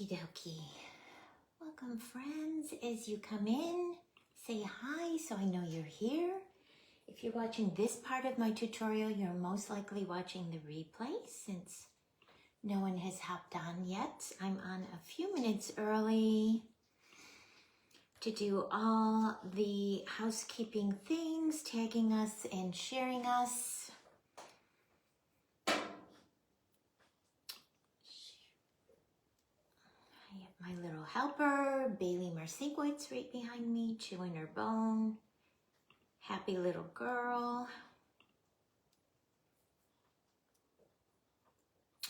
Okie dokie. Welcome, friends. As you come in, say hi so I know you're here. If you're watching this part of my tutorial, you're most likely watching the replay since no one has hopped on yet. I'm on a few minutes early to do all the housekeeping things, tagging us and sharing us. My little helper, Bailey Marcinkwitz, right behind me, chewing her bone. Happy little girl.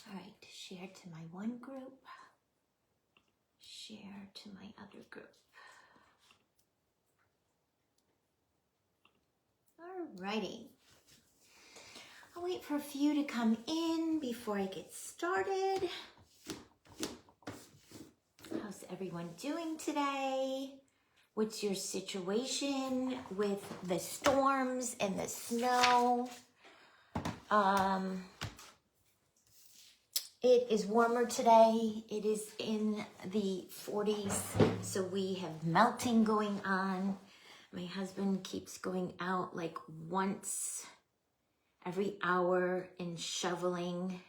All right, share to my one group. Share to my other group. All righty. I'll wait for a few to come in before I get started. How's everyone doing today? What's your situation with the storms and the snow? It is warmer today. It is in the 40s, so we have melting going on. My husband keeps going out like once every hour and shoveling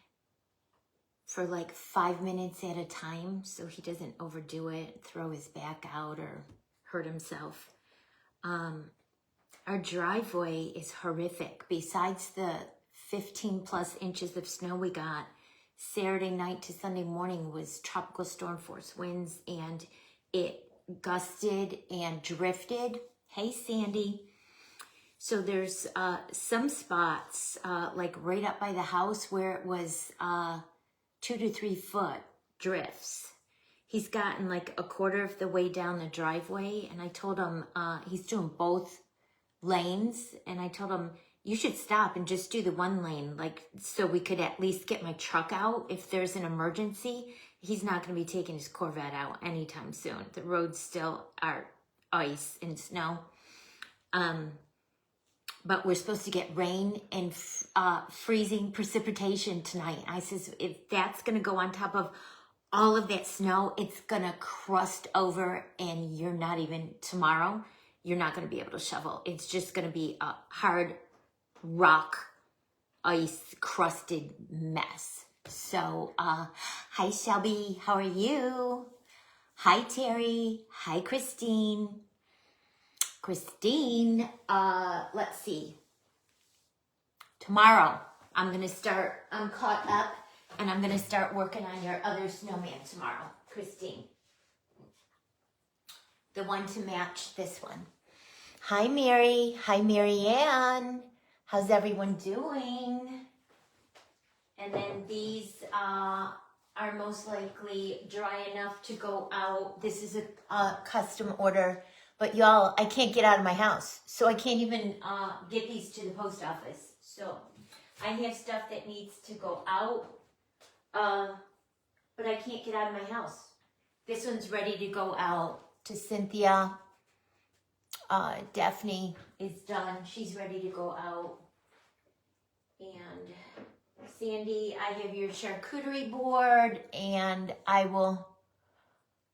for like 5 minutes at a time so he doesn't overdo it, throw his back out or hurt himself. Our driveway is horrific. Besides the 15 plus inches of snow we got, Saturday night to Sunday morning was tropical storm force winds, and it gusted and drifted. Hey, Sandy. So there's some spots like right up by the house where it was 2 to 3 foot drifts. He's gotten like a quarter of the way down the driveway, and I told him he's doing both lanes, and I told him you should stop and just do the one lane, like so we could at least get my truck out if there's an emergency. He's not going to be taking his Corvette out anytime soon. The roads still are ice and snow. But we're supposed to get rain and freezing precipitation tonight. I says, if that's going to go on top of all of that snow, it's going to crust over, and you're not even, tomorrow, you're not going to be able to shovel. It's just going to be a hard rock, ice, crusted mess. So, hi, Shelby. How are you? Hi, Terry. Hi, Christine. Christine, let's see. Tomorrow, I'm caught up, and I'm going to start working on your other snowman tomorrow, Christine. The one to match this one. Hi, Mary. Hi, Mary Ann. How's everyone doing? And then these are most likely dry enough to go out. This is a custom order. But y'all, I can't get out of my house, so I can't even get these to the post office. So I have stuff that needs to go out, but I can't get out of my house. This one's ready to go out to Cynthia. Daphne is done. She's ready to go out. And Sandy, I have your charcuterie board, and I will,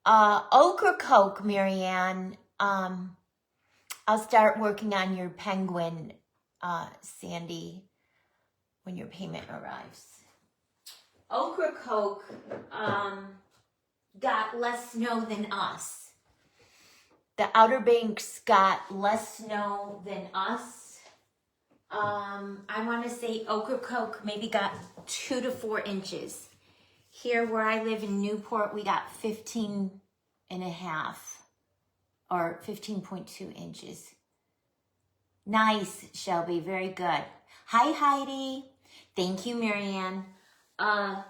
Ochre Coke, Marianne. I'll start working on your penguin, Sandy, when your payment arrives. Ochre Coke got less snow than us. The Outer Banks got less snow than us. I want to say Ochre Coke maybe got 2 to 4 inches. Here where I live in Newport, we got 15 and a half. Or 15.2 inches. Nice, Shelby. Very good. Hi, Heidi. Thank you, Marianne. The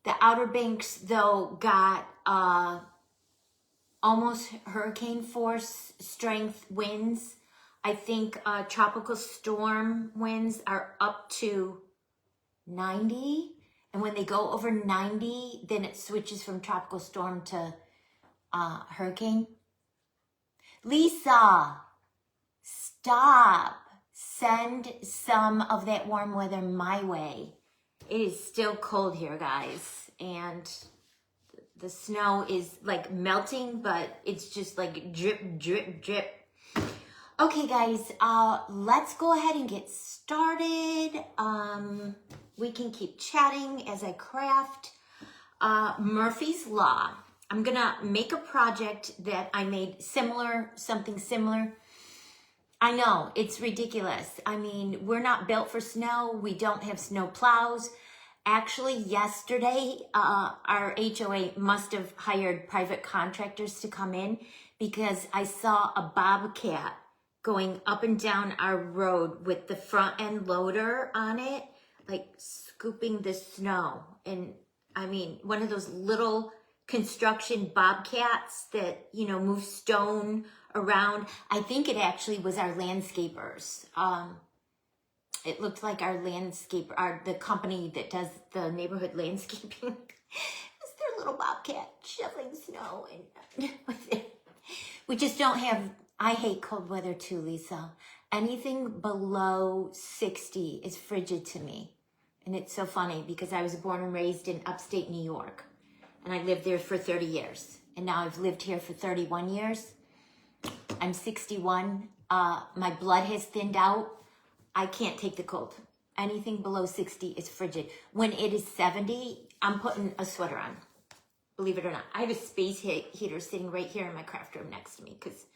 Outer Banks, though, got almost hurricane force strength winds. I think tropical storm winds are up to 90. And when they go over 90, then it switches from tropical storm to hurricane. Lisa, stop. Send some of that warm weather my way. It is still cold here, guys, and The snow is like melting, but it's just like drip, drip, drip. Okay, guys, let's go ahead and get started. We can keep chatting as I craft. Murphy's Law. I'm gonna make a project that I made similar, something similar. I know, it's ridiculous. I mean, we're not built for snow. We don't have snow plows. Actually, yesterday, our HOA must have hired private contractors to come in because I saw a bobcat going up and down our road with the front end loader on it, like scooping the snow. And I mean, one of those little construction bobcats that, you know, move stone around. I think it actually was our landscapers. It looked like our landscaper, the company that does the neighborhood landscaping. It's their little bobcat shoveling snow. And we just don't have, I hate cold weather too, Lisa. Anything below 60 is frigid to me. And it's so funny because I was born and raised in upstate New York. And I lived there for 30 years. And now I've lived here for 31 years. I'm 61. My blood has thinned out. I can't take the cold. Anything below 60 is frigid. When it is 70, I'm putting a sweater on. Believe it or not. I have a space heater sitting right here in my craft room next to me because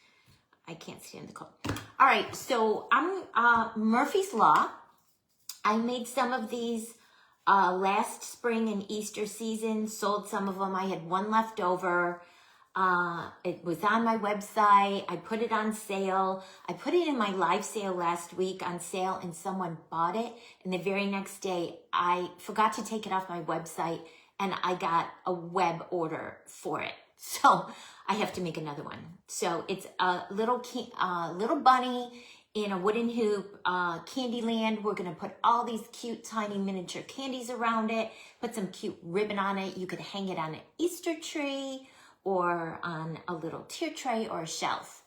I can't stand the cold. All right, so I'm Murphy's Law. I made some of these last spring and Easter season, sold some of them. I had one left over. It was on my website. I put it on sale. I put it in my live sale last week on sale and someone bought it. And the very next day, I forgot to take it off my website and I got a web order for it. So I have to make another one. So it's a little bunny in a wooden hoop, candyland. We're gonna put all these cute tiny miniature candies around it, put some cute ribbon on it. You could hang it on an Easter tree or on a little tier tray or a shelf.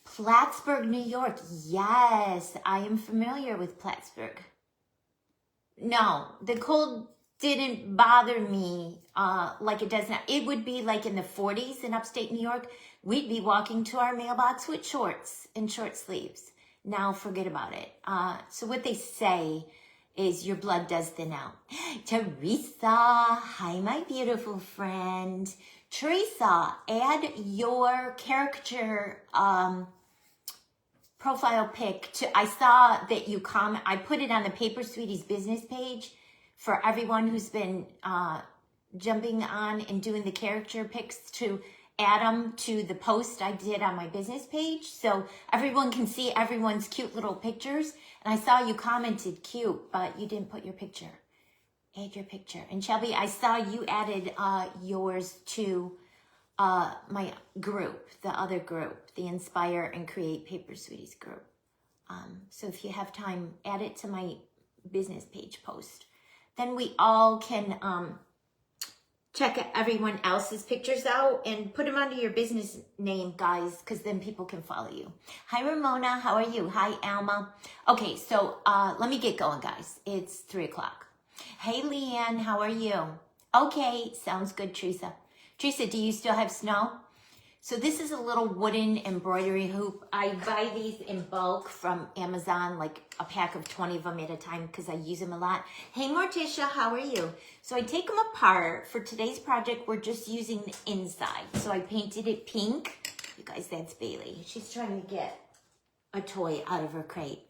Plattsburgh, New York. Yes, I am familiar with Plattsburgh. No, the cold didn't bother me like it does now. It would be like in the 40s in upstate New York. We'd be walking to our mailbox with shorts and short sleeves. Now forget about it. So what they say is your blood does thin out. Teresa, hi my beautiful friend. Teresa, add your caricature profile pic to, I saw that you comment, I put it on the Paper Sweeties business page for everyone who's been jumping on and doing the caricature pics to add them to the post I did on my business page so everyone can see everyone's cute little pictures. And I saw you commented cute, but you didn't put your picture. Add your picture. And Shelby, I saw you added yours to my group, the other group, the Inspire and Create Paper Sweeties group. So if you have time, add it to my business page post. Then we all can check everyone else's pictures out and put them under your business name, guys, because then people can follow you. Hi, Ramona. How are you? Hi, Alma. Okay, so let me get going, guys. It's 3 o'clock. Hey, Leanne. How are you? Okay, sounds good, Teresa. Teresa, do you still have snow? So this is a little wooden embroidery hoop. I buy these in bulk from Amazon, like a pack of 20 of them at a time because I use them a lot. Hey, Morticia, how are you? So I take them apart. For today's project, we're just using the inside. So I painted it pink. You guys, that's Bailey. She's trying to get a toy out of her crate.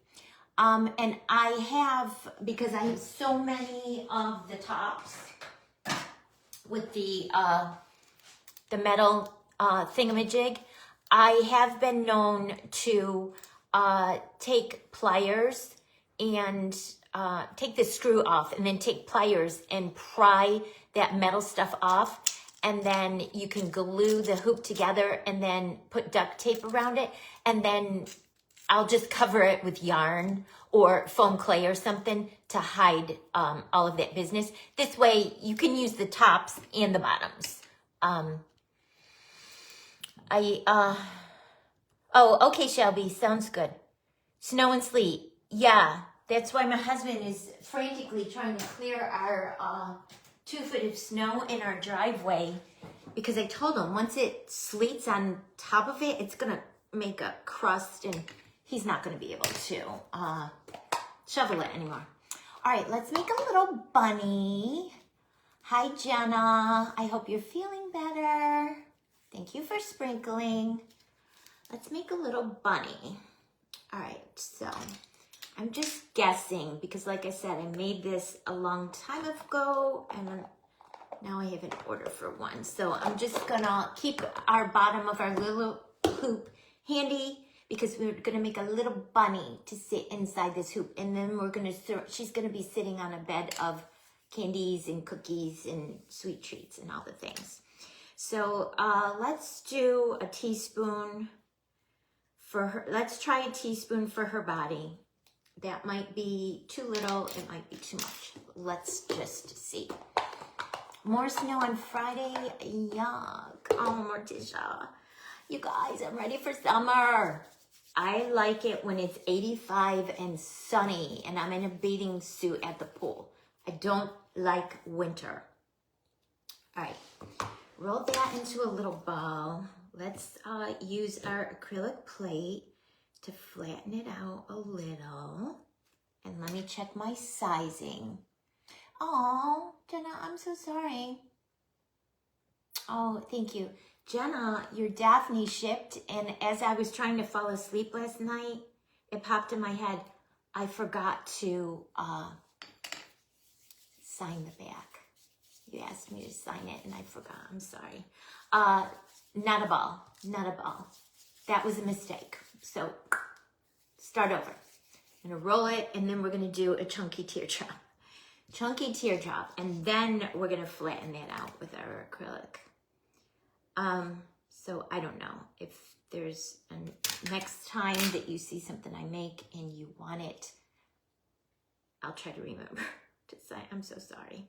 And I have, because I have so many of the tops with the metal thingamajig, I have been known to take pliers and take the screw off and then take pliers and pry that metal stuff off. And then you can glue the hoop together and then put duct tape around it. And then I'll just cover it with yarn or foam clay or something to hide all of that business. This way you can use the tops and the bottoms. Oh, okay, Shelby, sounds good. Snow and sleet. Yeah, that's why my husband is frantically trying to clear our 2 foot of snow in our driveway because I told him once it sleets on top of it, it's gonna make a crust and he's not gonna be able to shovel it anymore. All right, let's make a little bunny. Hi, Jenna. I hope you're feeling better. Thank you for sprinkling. Let's make a little bunny. All right, so I'm just guessing because like I said, I made this a long time ago and now I have an order for one. So I'm just gonna keep our bottom of our little hoop handy because we're gonna make a little bunny to sit inside this hoop. And then we're gonna, she's gonna be sitting on a bed of candies and cookies and sweet treats and all the things. So let's do a teaspoon for her. Let's try a teaspoon for her body. That might be too little, it might be too much. Let's just see. More snow on Friday, yuck. Oh, Morticia. You guys, I'm ready for summer. I like it when it's 85 and sunny and I'm in a bathing suit at the pool. I don't like winter. All right, roll that into a little ball. Let's use our acrylic plate to flatten it out a little. And let me check my sizing. Oh, Jenna, I'm so sorry. Oh, thank you. Jenna, your Daphne shipped, and as I was trying to fall asleep last night, it popped in my head, I forgot to sign the back. You asked me to sign it, and I forgot. I'm sorry. Not a ball. Not a ball. That was a mistake. So, start over. I'm going to roll it, and then we're going to do a chunky teardrop. Chunky teardrop, and then we're going to flatten that out with our acrylic. So I don't know if there's a next time that you see something I make and you want it, I'll try to remember to say, I'm so sorry.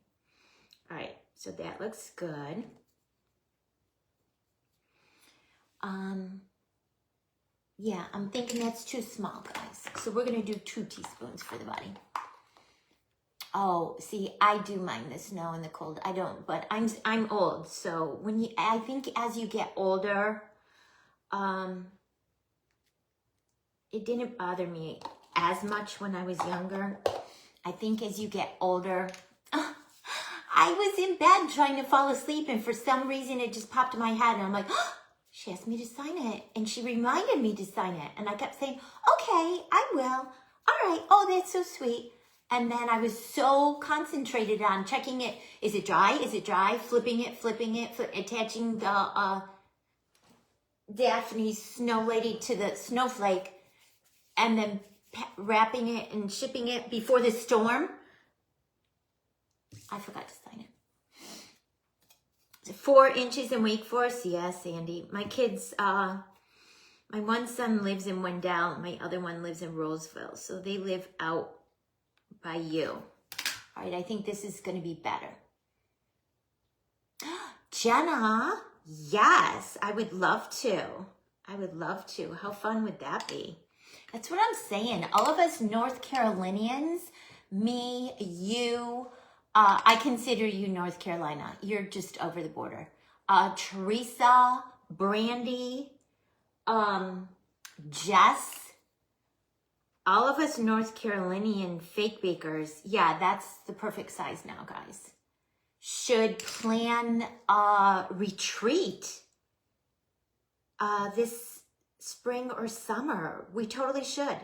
All right, so that looks good. Yeah, I'm thinking that's too small, guys. So we're gonna do 2 teaspoons for the body. Oh, see, I do mind the snow and the cold. I don't, but I'm old, so I think as you get older, it didn't bother me as much when I was younger. I think as you get older, I was in bed trying to fall asleep, and for some reason it just popped in my head, and I'm like, oh, she asked me to sign it, and she reminded me to sign it, and I kept saying, okay, I will. All right, oh, that's so sweet. And then I was so concentrated on checking it. Is it dry? Is it dry? Flipping it, attaching the Daphne Snow Lady to the snowflake, and then wrapping it and shipping it before the storm. I forgot to sign it. 4 inches in Wake Forest. Yes, Sandy. My kids, my one son lives in Wendell. My other one lives in Roseville. So they live out by you. All right, I think this is going to be better. Jenna, yes, I would love to. I would love to. How fun would that be? That's what I'm saying. All of us North Carolinians, me, you, I consider you North Carolina. You're just over the border. Teresa, Brandy, Jess, all of us North Carolinian fake bakers, yeah, that's the perfect size now, guys. Should plan a retreat this spring or summer. We totally should.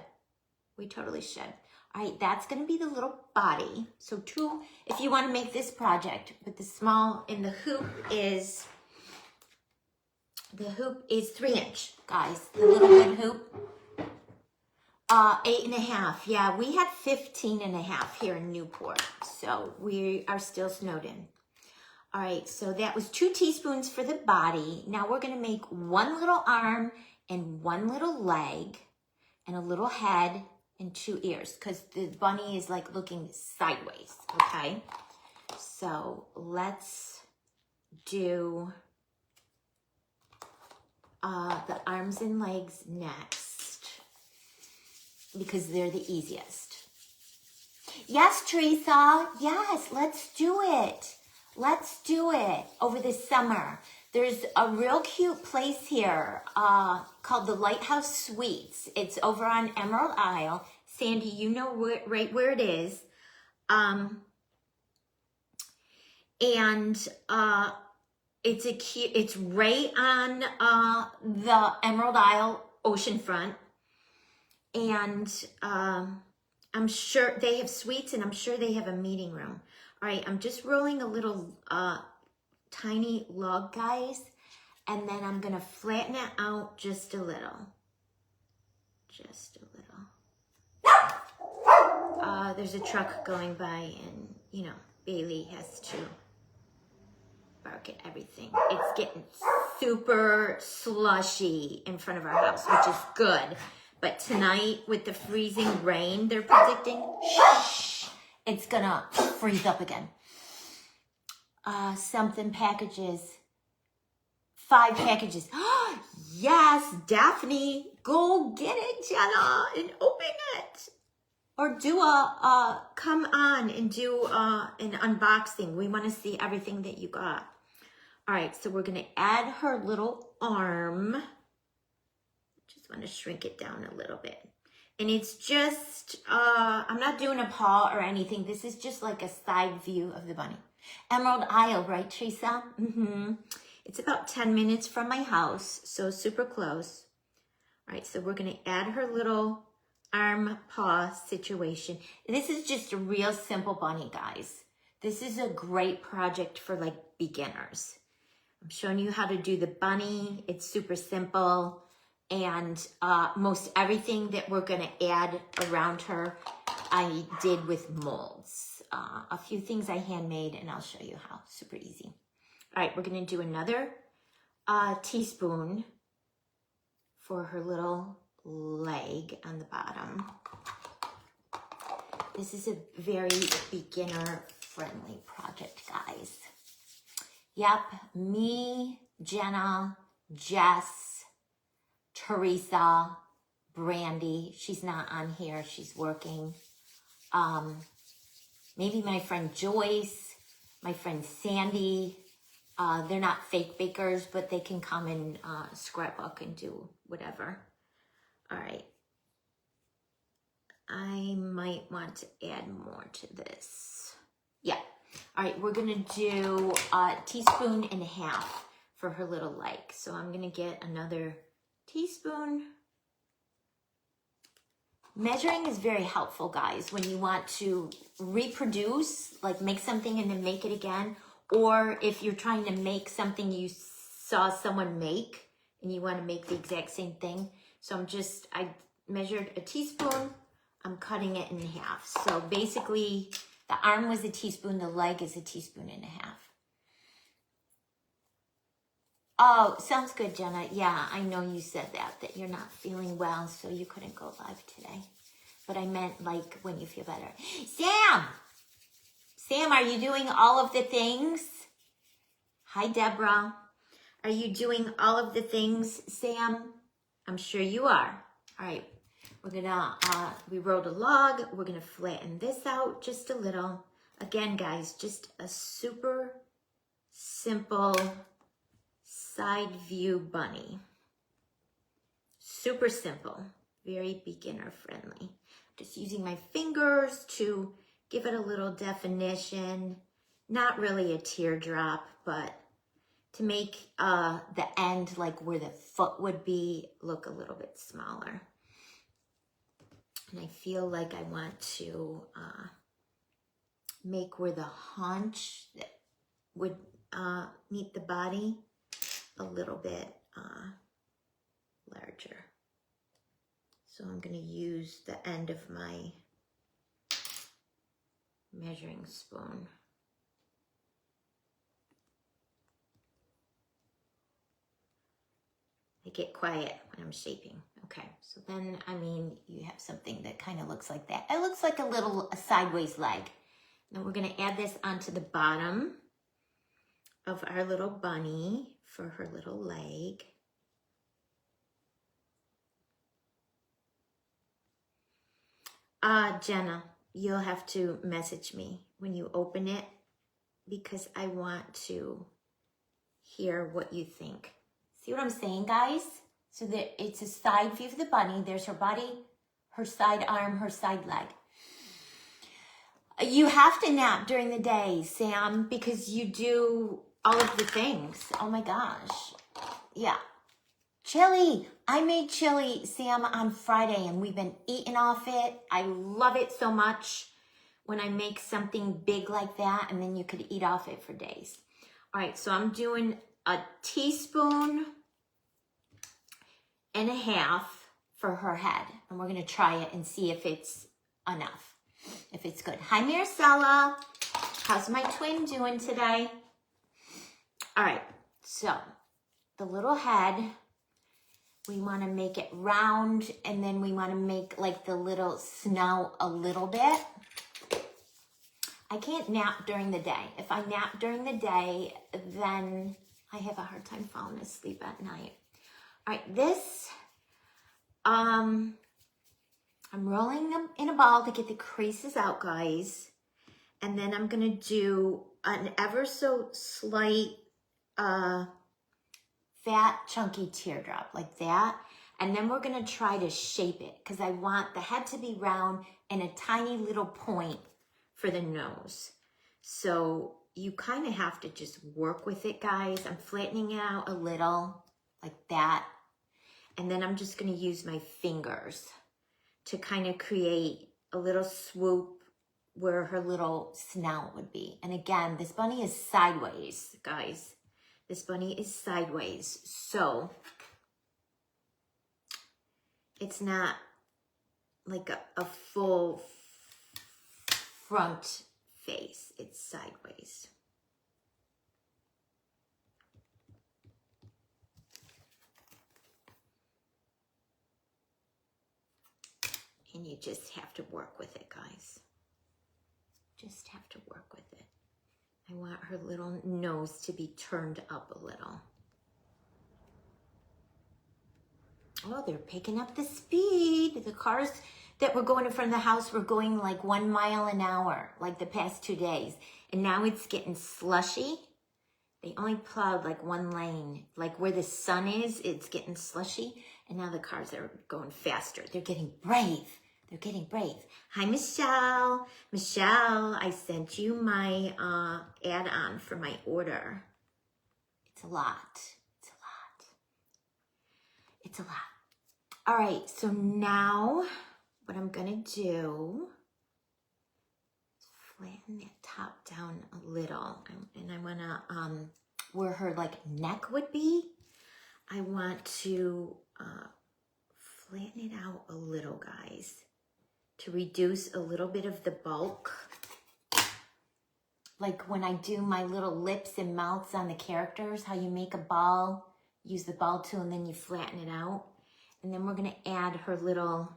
We totally should. All right, that's going to be the little body. So 2, if you want to make this project, but the small, and the hoop is 3 inch, guys. The little good hoop. 8.5. Yeah, we had 15.5 here in Newport, so we are still snowed in. All right, so that was 2 teaspoons for the body. Now we're gonna make 1 little arm and 1 little leg and a little head and 2 ears because the bunny is like looking sideways, okay? So let's do the arms and legs next, because they're the easiest. Yes, Teresa. Yes, let's do it. Let's do it over the summer. There's a real cute place here called the Lighthouse Suites. It's over on Emerald Isle. Sandy, you know right where it is. And it's right on the Emerald Isle oceanfront. And I'm sure they have suites, and I'm sure they have a meeting room. All right, I'm just rolling a little tiny log, guys, and then I'm gonna flatten it out just a little. Just a little. There's a truck going by, and you know, Bailey has to bark at everything. It's getting super slushy in front of our house, which is good. But tonight, with the freezing rain they're predicting, it's gonna freeze up again. Something packages. 5 packages. Yes, Daphne, go get it, Jenna, and open it. Or do come on and do an unboxing. We want to see everything that you got. All right, so we're gonna add her little arm. Just want to shrink it down a little bit. And it's just, I'm not doing a paw or anything. This is just like a side view of the bunny. Emerald Isle, right, Teresa? Mm-hmm. It's about 10 minutes from my house, so super close. All right, so we're going to add her little arm paw situation. And this is just a real simple bunny, guys. This is a great project for like beginners. I'm showing you how to do the bunny. It's super simple. And most everything that we're going to add around her, I did with molds. A few things I handmade, and I'll show you how. Super easy. All right, we're going to do another teaspoon for her little leg on the bottom. This is a very beginner-friendly project, guys. Yep, me, Jenna, Jess, Teresa, Brandy. She's not on here. She's working. Maybe my friend Joyce, my friend Sandy. They're not fake bakers, but they can come and scrapbook and do whatever. All right. I might want to add more to this. Yeah. All right, we're going to do a teaspoon and a half for her little leg. So I'm going to get another teaspoon. Measuring is very helpful, guys, when you want to reproduce, like make something and then make it again, or if you're trying to make something you saw someone make and you want to make the exact same thing. So I measured a teaspoon. I'm cutting it in half. So basically, the arm was a teaspoon, the leg is a teaspoon and a half. Oh, sounds good, Jenna. Yeah, I know you said that you're not feeling well, so you couldn't go live today. But I meant like when you feel better. Sam, are you doing all of the things? Hi, Deborah. Are you doing all of the things, Sam? I'm sure you are. All right, we're gonna, we wrote a log. We're gonna flatten this out just a little. Again, guys, just a super simple side view bunny. Super simple, very beginner friendly. Just using my fingers to give it a little definition. Not really a teardrop, but to make the end, like where the foot would be, look a little bit smaller. And I feel like I want to make where the haunch would meet the body a little bit larger. So I'm going to use the end of my measuring spoon. I get quiet when I'm shaping. Okay, so then, I mean, you have something that kind of looks like that. It looks like a sideways leg. Now we're going to add this onto the bottom of our little bunny for her little leg. Jenna, you'll have to message me when you open it. because I want to hear what you think. See what I'm saying, guys? So that it's a side view of the bunny. There's her body, her side arm, her side leg. You have to nap during the day, Sam, because you do all of the things. Oh my gosh. Yeah. Chili. I made chili, Sam, on Friday, and we've been eating off it. I love it so much when I make something big like that, and then you could eat off it for days. All right, so I'm doing a teaspoon and a half for her head, and we're going to try it and see if it's enough. If it's good. Hi, Marcella. How's my twin doing today? All right. So the little head, we want to make it round, and then we want to make like the little snout a little bit. I can't nap during the day. If I nap during the day, then I have a hard time falling asleep at night. All right. This, I'm rolling them in a ball to get the creases out, guys. And then I'm going to do an ever so slight fat chunky teardrop like that. And then we're going to try to shape it because I want the head to be round and a tiny little point for the nose. So you kind of have to just work with it, guys. I'm flattening it out a little like that. And then I'm just going to use my fingers to kind of create a little swoop where her little snout would be. And again, this bunny is sideways, guys. This bunny is sideways. So it's not like a full front face. It's sideways. And you just have to work with it, guys. Just have to work with it. I want her little nose to be turned up a little. Oh, they're picking up the speed. The cars that were going in front of the house were going like 1 mile an hour, like the past 2 days. And now it's getting slushy. They only plowed like 1 lane. Like where the sun is, it's getting slushy. And now the cars are going faster. They're getting brave. They're getting brave. Hi, Michelle. Michelle, I sent you my add-on for my order. It's a lot. It's a lot. It's a lot. All right, so now what I'm going to do is flatten that top down a little. And I want to, where her like neck would be, I want to flatten it out a little, guys, to reduce a little bit of the bulk. Like when I do my little lips and mouths on the characters, how you make a ball, use the ball tool, and then you flatten it out. And then we're going to add her little,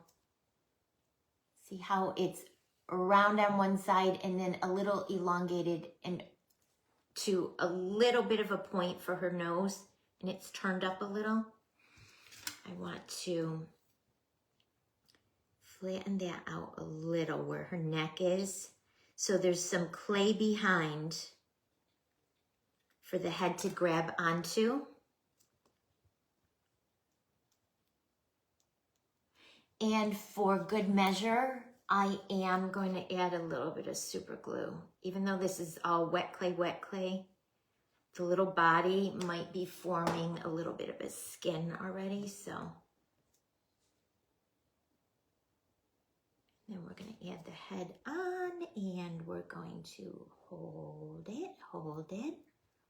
see how it's round on one side and then a little elongated and to a little bit of a point for her nose, and it's turned up a little. I want to flatten that out a little where her neck is. So there's some clay behind for the head to grab onto. And for good measure, I am going to add a little bit of super glue. Even though this is all wet clay, the little body might be forming a little bit of a skin already, so. Then we're going to add the head on, and we're going to hold it, hold it,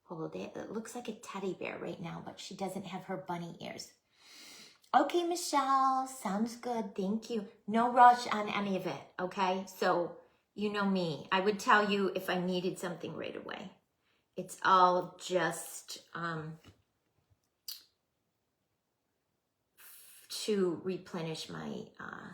hold it. It looks like a teddy bear right now, but she doesn't have her bunny ears. Okay, Michelle, sounds good. Thank you. No rush on any of it, okay? So, you know me. I would tell you if I needed something right away. It's all just to replenish my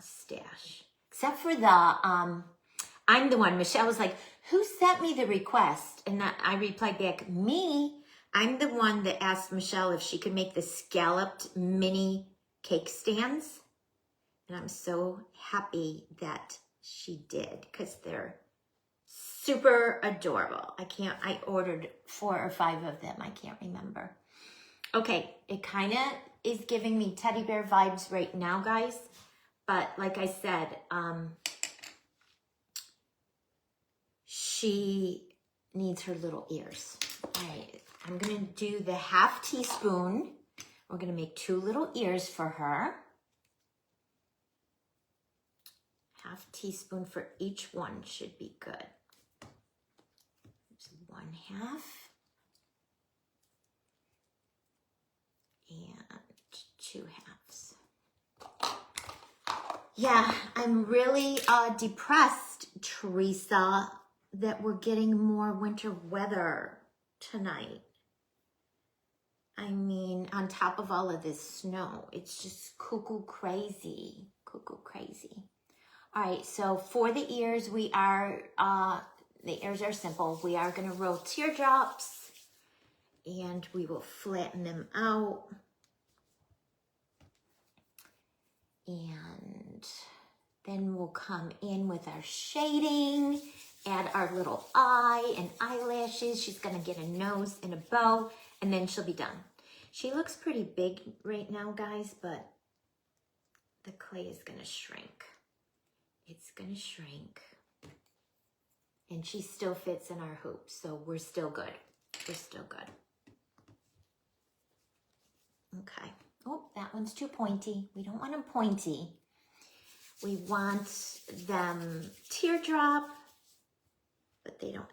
stash. Except for the, I'm the one, Michelle was like, who sent me the request? And I replied back, me. I'm the one that asked Michelle if she could make the scalloped mini cake stands. And I'm so happy that she did, because they're Super adorable. I ordered 4 or 5 of them. I can't remember. Okay, it kind of is giving me teddy bear vibes right now, guys. But like I said, she needs her little ears. All right, I'm gonna do the 1/2 teaspoon. We're gonna make 2 little ears for her. 1/2 teaspoon for each one should be good. There's 1/2. And 2/2. Yeah, I'm really depressed, Teresa, that we're getting more winter weather tonight. I mean, on top of all of this snow, it's just cuckoo crazy, cuckoo crazy. All right, so for the ears, the ears are simple. We are gonna roll teardrops and we will flatten them out. And then we'll come in with our shading, add our little eye and eyelashes. She's gonna get a nose and a bow, and then she'll be done. She looks pretty big right now, guys, but the clay is gonna shrink. It's gonna shrink. And she still fits in our hoop, so we're still good. We're still good. Okay. Oh, that one's too pointy. We don't want them pointy. We want them teardrop, but they don't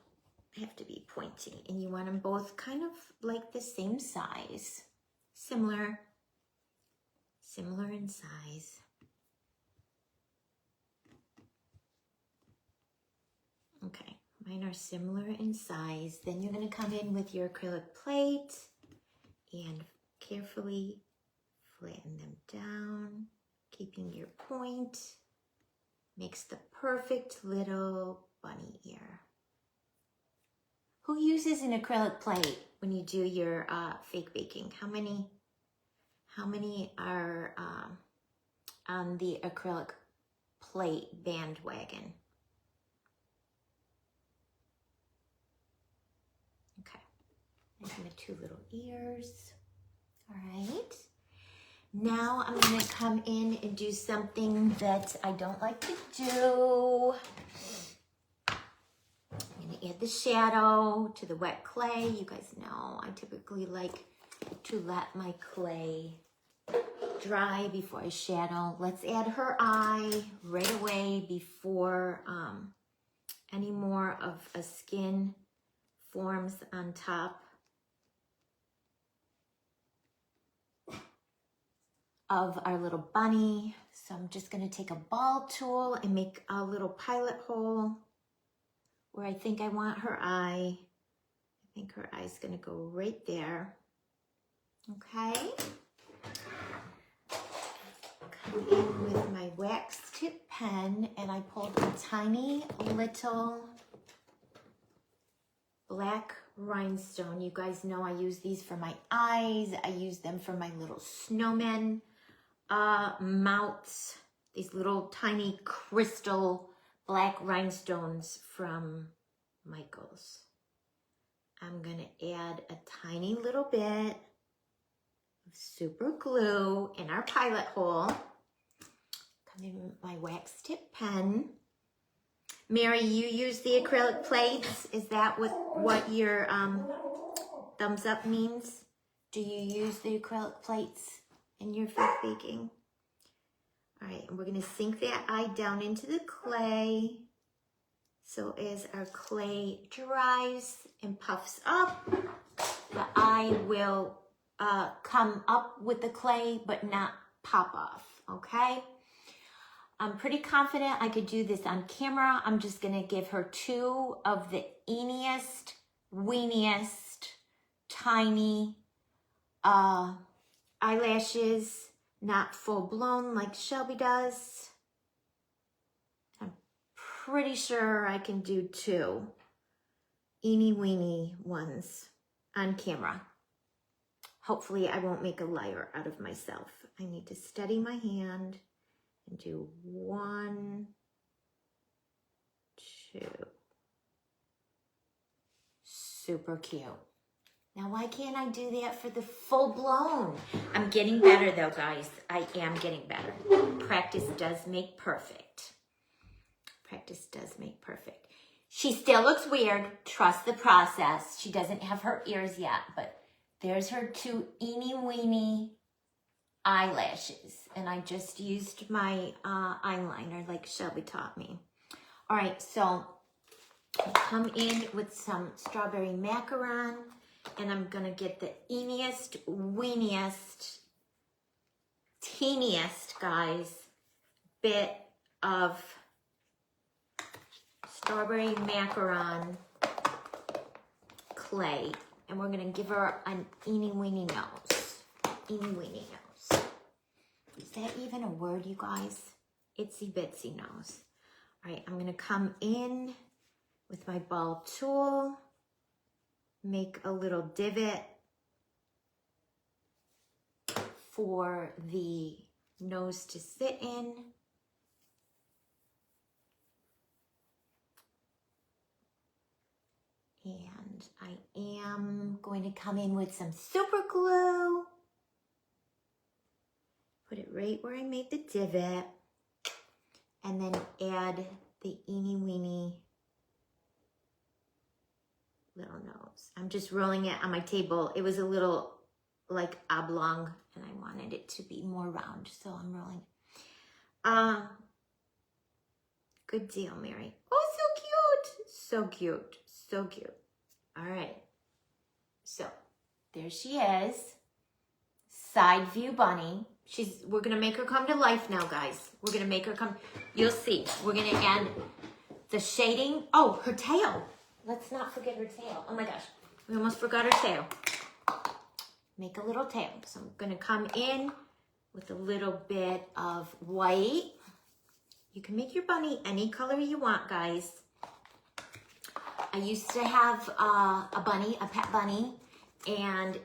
have to be pointy. And you want them both kind of like the same size. Similar in size. Okay, mine are similar in size. Then you're gonna come in with your acrylic plate and carefully flatten them down, keeping your point. Makes the perfect little bunny ear. Who uses an acrylic plate when you do your fake baking? How many are on the acrylic plate bandwagon? Okay, making the 2 little ears. All right. Now I'm gonna come in and do something that I don't like to do. I'm gonna add the shadow to the wet clay. You guys know I typically like to let my clay dry before I shadow. Let's add her eye right away before any more of a skin forms on top of our little bunny. So I'm just gonna take a ball tool and make a little pilot hole where I think I want her eye. I think her eye's gonna go right there. Okay. Come in with my wax tip pen and I pulled a tiny little black rhinestone. You guys know I use these for my eyes. I use them for my little snowmen mounts. These little tiny crystal black rhinestones from Michael's. I'm gonna add a tiny little bit of super glue in our pilot hole. Come in with my wax tip pen. Mary, you use the acrylic plates. Is that what your thumbs up means? Do you use the acrylic plates in your fake baking? All right, and we're gonna sink that eye down into the clay. So as our clay dries and puffs up, the eye will come up with the clay, but not pop off, okay? I'm pretty confident I could do this on camera. I'm just gonna give her 2 of the eeniest, weeniest, tiny eyelashes, not full blown like Shelby does. I'm pretty sure I can do 2 eeny weeny ones on camera. Hopefully I won't make a liar out of myself. I need to steady my hand and do 1, 2. Super cute. Now, why can't I do that for the full blown? I'm getting better though, guys. I am getting better. Practice does make perfect. Practice does make perfect. She still looks weird. Trust the process. She doesn't have her ears yet, but there's her 2 eeny weeny eyelashes. And I just used my eyeliner like Shelby taught me. All right, so come in with some strawberry macaron, and I'm gonna get the eeniest, weeniest, teeniest, guys, bit of strawberry macaron clay, and we're gonna give her an eeny weeny nose. Eeny weeny nose. Is that even a word, you guys? Itsy bitsy nose. All right, I'm gonna come in with my ball tool, make a little divot for the nose to sit in. And I am going to come in with some super glue. Put it right where I made the divot. And then add the eeny weeny little nose. I'm just rolling it on my table. It was a little like oblong and I wanted it to be more round. So I'm rolling. Good deal, Mary. Oh, so cute. So cute. So cute. All right. So there she is. Side view bunny. We're going to make her come to life now, guys. We're going to make her come. You'll see. We're going to add the shading. Oh, her tail. Let's not forget her tail. Oh my gosh. We almost forgot her tail. Make a little tail. So I'm going to come in with a little bit of white. You can make your bunny any color you want, guys. I used to have a bunny, a pet bunny, and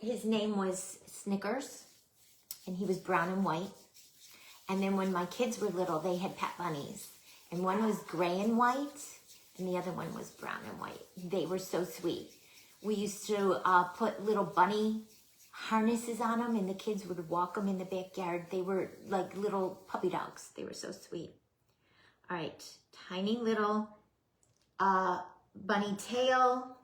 his name was Snickers, and he was brown and white. And then when my kids were little, they had pet bunnies, and one was gray and white, and the other one was brown and white. They were so sweet. We used to put little bunny harnesses on them, and the kids would walk them in the backyard. They were like little puppy dogs. They were so sweet. All right, tiny little bunny tail.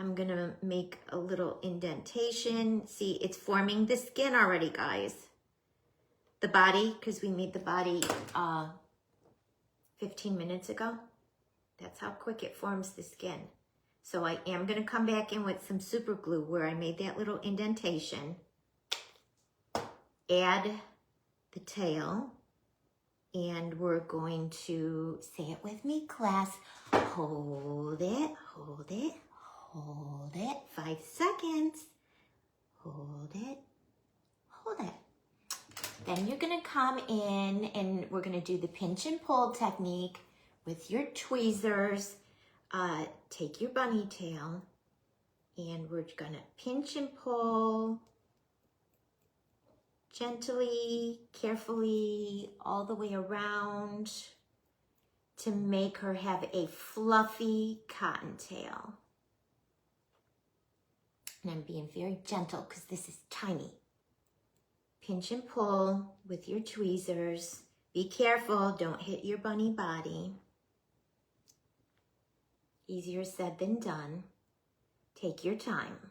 I'm gonna make a little indentation. See, it's forming the skin already, guys. The body, because we made the body 15 minutes ago. That's how quick it forms the skin. So I am gonna come back in with some super glue where I made that little indentation. Add the tail. And we're going to, say it with me, class. Hold it, hold it, hold it. 5 seconds. Hold it, hold it. Then you're gonna come in and we're gonna do the pinch and pull technique with your tweezers. Take your bunny tail and we're gonna pinch and pull gently, carefully, all the way around to make her have a fluffy cottontail. And I'm being very gentle because this is tiny. Pinch and pull with your tweezers. Be careful, don't hit your bunny body. Easier said than done. Take your time.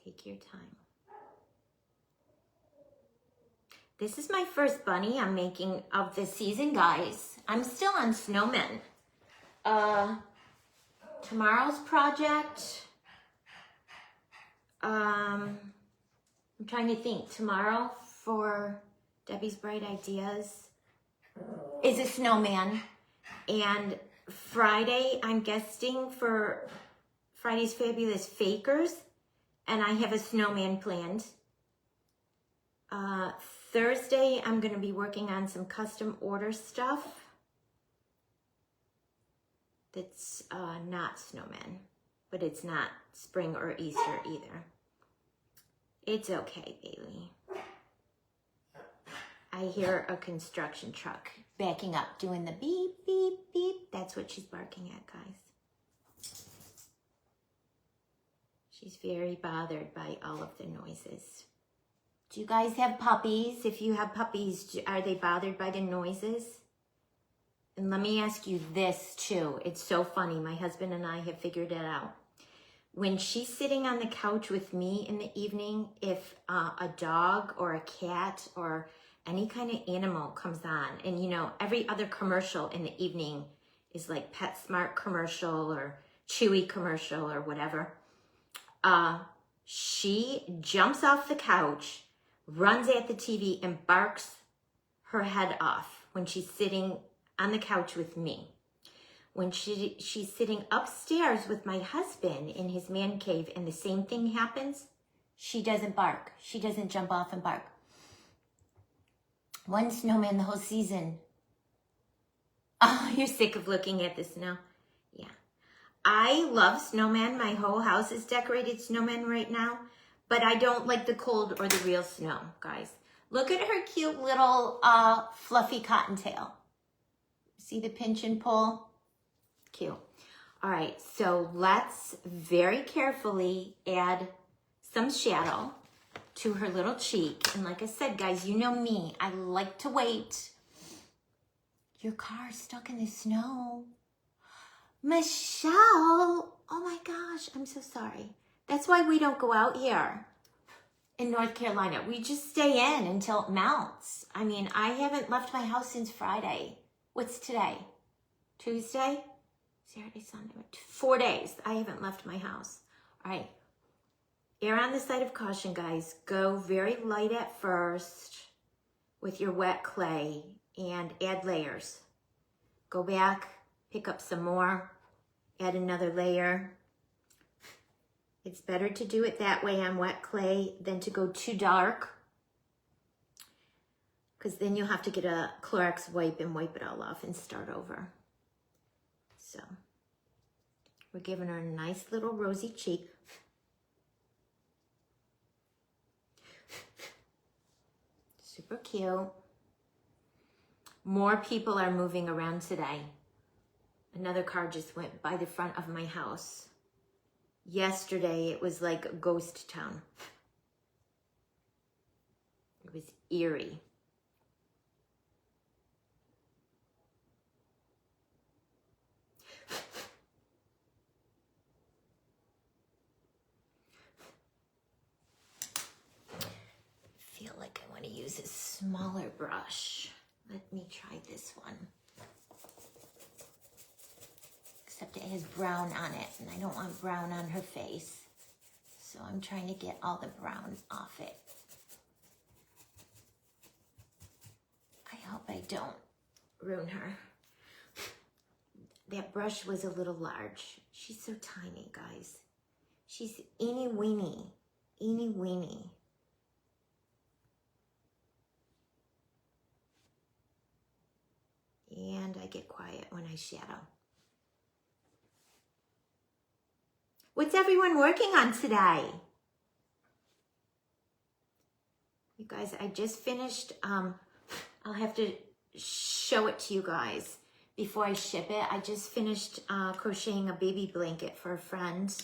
Take your time. This is my first bunny I'm making of the season, guys. I'm still on snowmen. Tomorrow's project, I'm trying to think. Tomorrow for Debbie's Bright Ideas is a snowman. And Friday, I'm guesting for Friday's Fabulous Fakers. And I have a snowman planned. Thursday, I'm going to be working on some custom order stuff that's not snowmen, but it's not spring or Easter either. It's okay, Bailey. I hear a construction truck backing up, doing the beep, beep, beep. That's what she's barking at, guys. She's very bothered by all of the noises. Do you guys have puppies? If you have puppies, are they bothered by the noises? And let me ask you this too. It's so funny. My husband and I have figured it out. When she's sitting on the couch with me in the evening, if a dog or a cat or any kind of animal comes on, and you know, every other commercial in the evening is like PetSmart commercial or Chewy commercial or whatever, she jumps off the couch, runs at the TV and barks her head off when she's sitting on the couch with me. When she's sitting upstairs with my husband in his man cave and the same thing happens, she doesn't bark. She doesn't jump off and bark. One snowman the whole season. Oh, you're sick of looking at the snow. Yeah. I love snowmen. My whole house is decorated snowmen right now, but I don't like the cold or the real snow, guys. Look at her cute little fluffy cottontail. See the pinch and pull? Cute. All right, so let's very carefully add some shadow to her little cheek. And like I said, guys, you know me. I like to wait. Your car's stuck in the snow. Michelle! Oh my gosh, I'm so sorry. That's why we don't go out here in North Carolina. We just stay in until it melts. I mean, I haven't left my house since Friday. What's today? Tuesday? Saturday, Sunday, 4 days. I haven't left my house. All right. Err on the side of caution, guys. Go very light at first with your wet clay and add layers. Go back, pick up some more, add another layer. It's better to do it that way on wet clay than to go too dark, because then you'll have to get a Clorox wipe and wipe it all off and start over. So we're giving her a nice little rosy cheek. Super cute. More people are moving around today. Another car just went by the front of my house. Yesterday, it was like a ghost town. It was eerie. I feel like I want to use a smaller brush. Let me try this one. Except it has brown on it, and I don't want brown on her face. So I'm trying to get all the brown off it. I hope I don't ruin her. That brush was a little large. She's so tiny, guys. She's eeny weeny, eeny weeny. And I get quiet when I shadow. What's everyone working on today? You guys, I just finished, I'll have to show it to you guys before I ship it. I just finished crocheting a baby blanket for a friend.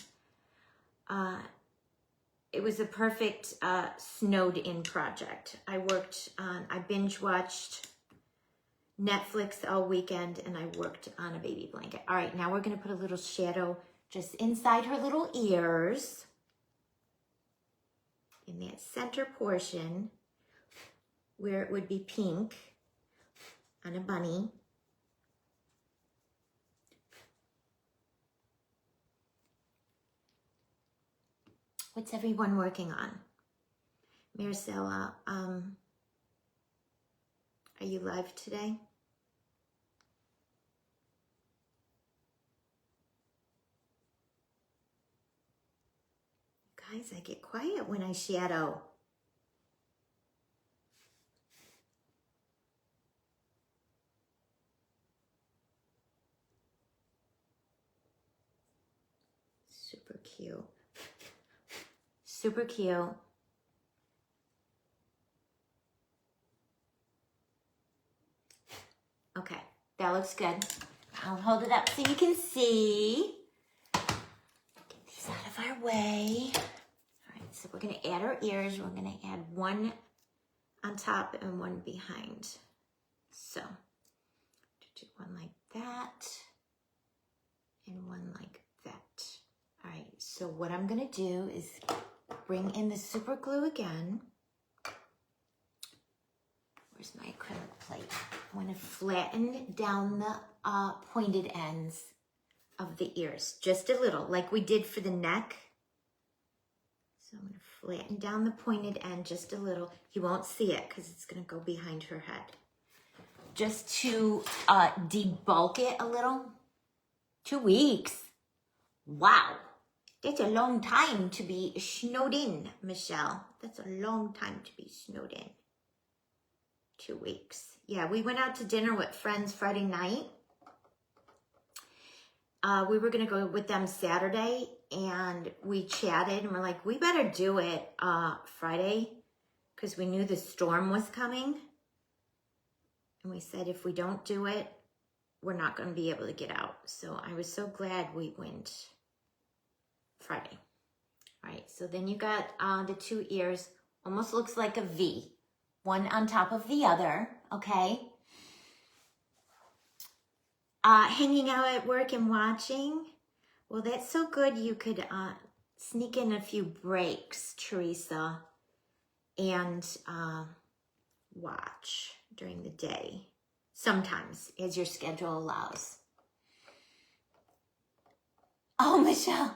It was a perfect snowed in project. I binge watched Netflix all weekend and I worked on a baby blanket. All right, now we're gonna put a little shadow just inside her little ears, in that center portion where it would be pink on a bunny. What's everyone working on? Maricela, are you live today? Guys, I get quiet when I shadow. Super cute. Super cute. Okay, that looks good. I'll hold it up so you can see. Get these out of our way. All right, so we're gonna add our ears. We're gonna add one on top and one behind. So, do one like that and one like that. All right, so what I'm gonna do is bring in the super glue again. Where's my acrylic plate? I'm gonna flatten down the pointed ends of the ears, just a little, like we did for the neck. So I'm gonna flatten down the pointed end just a little. You won't see it because it's gonna go behind her head. Just to debulk it a little. 2 weeks. Wow. That's a long time to be snowed in, Michelle. That's a long time to be snowed in. 2 weeks. Yeah, we went out to dinner with friends Friday night. We were going to go with them Saturday, and we chatted, and we're like, we better do it Friday, because we knew the storm was coming. And we said, if we don't do it, we're not going to be able to get out. So I was so glad we went Friday. All right, so then you got the 2 ears. Almost looks like a V. One on top of the other, okay? Hanging out at work and watching. Well, that's so good. You could sneak in a few breaks, Teresa, and watch during the day. Sometimes, as your schedule allows. Oh, Michelle.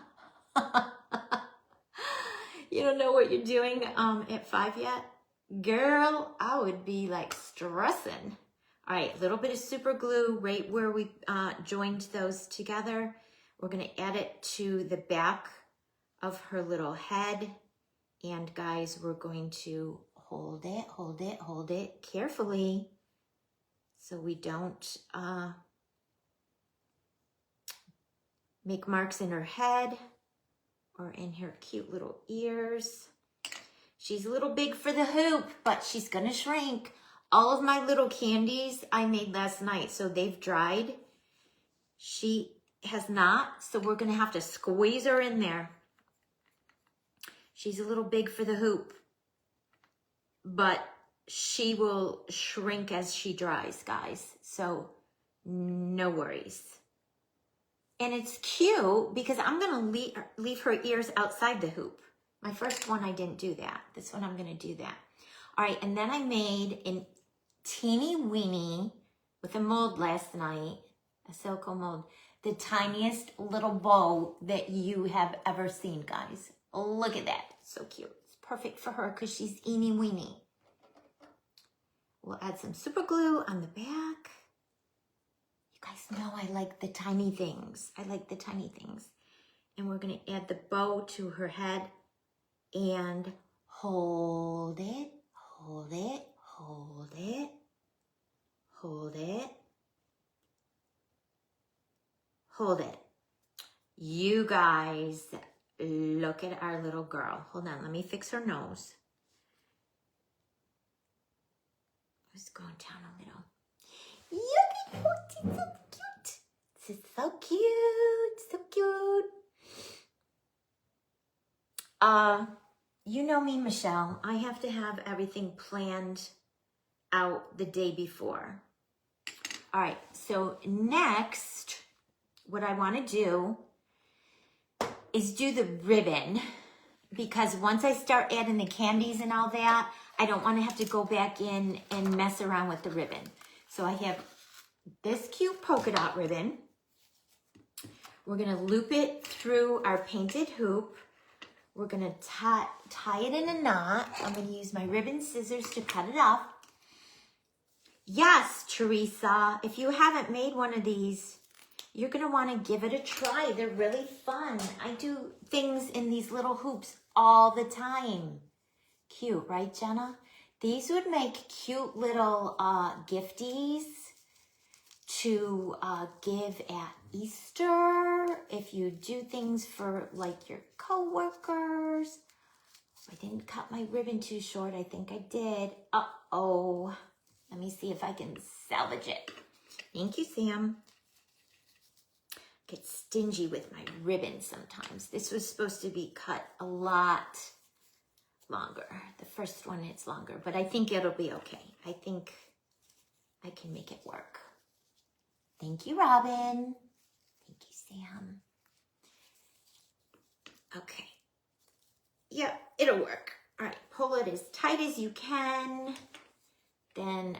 You don't know what you're doing at 5 yet? Girl, I would be like stressing. All right, a little bit of super glue right where we joined those together. We're gonna add it to the back of her little head. And guys, we're going to hold it carefully so we don't make marks in her head or in her cute little ears. She's a little big for the hoop, but she's gonna shrink. All of my little candies I made last night, so they've dried. She has not, so we're gonna have to squeeze her in there. She's a little big for the hoop, but she will shrink as she dries, guys. So no worries. And it's cute because I'm gonna leave her ears outside the hoop. My first one, I didn't do that. This one, I'm gonna do that. All right, and then I made a teeny weeny with a mold last night, a Silco mold, the tiniest little bow that you have ever seen, guys. Look at that, so cute. It's perfect for her because she's eeny weeny. We'll add some super glue on the back. You guys know I like the tiny things. I like the tiny things. And we're gonna add the bow to her head and hold it, hold it, hold it, hold it, hold it. You guys, look at our little girl. Hold on, let me fix her nose. Just going down a little. Yucky, it's so cute. This is so cute, so cute. You know me, Michelle. I have to have everything planned out the day before. All right, so next, what I want to do is do the ribbon, because once I start adding the candies and all that, I don't want to have to go back in and mess around with the ribbon. So I have this cute polka dot ribbon. We're going to loop it through our painted hoop. We're going to tie it in a knot. I'm going to use my ribbon scissors to cut it off. Yes, Teresa, if you haven't made one of these, you're going to want to give it a try. They're really fun. I do things in these little hoops all the time. Cute, right, Jenna? These would make cute little gifties to give at Easter, if you do things for like your coworkers. I didn't cut my ribbon too short. I think I did. Uh-oh. Let me see if I can salvage it. Thank you, Sam. get stingy with my ribbon sometimes. This was supposed to be cut a lot longer. The first one, it's longer, but I think it'll be okay. I think I can make it work. Thank you, Robin. Thank you, Sam. Okay. Yeah, it'll work. All right, pull it as tight as you can. Then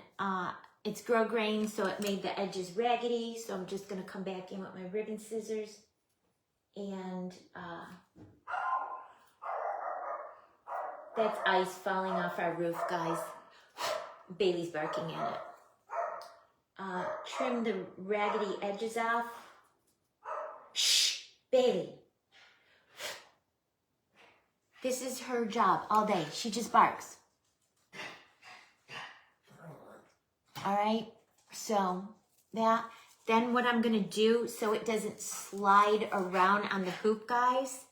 it's grosgrain, so it made the edges raggedy. So I'm just gonna come back in with my ribbon scissors and that's ice falling off our roof, guys. Bailey's barking at it. Trim the raggedy edges off. Shh, Bailey. This is her job all day. She just barks. All right, so that. Then what I'm gonna do so it doesn't slide around on the hoop, guys,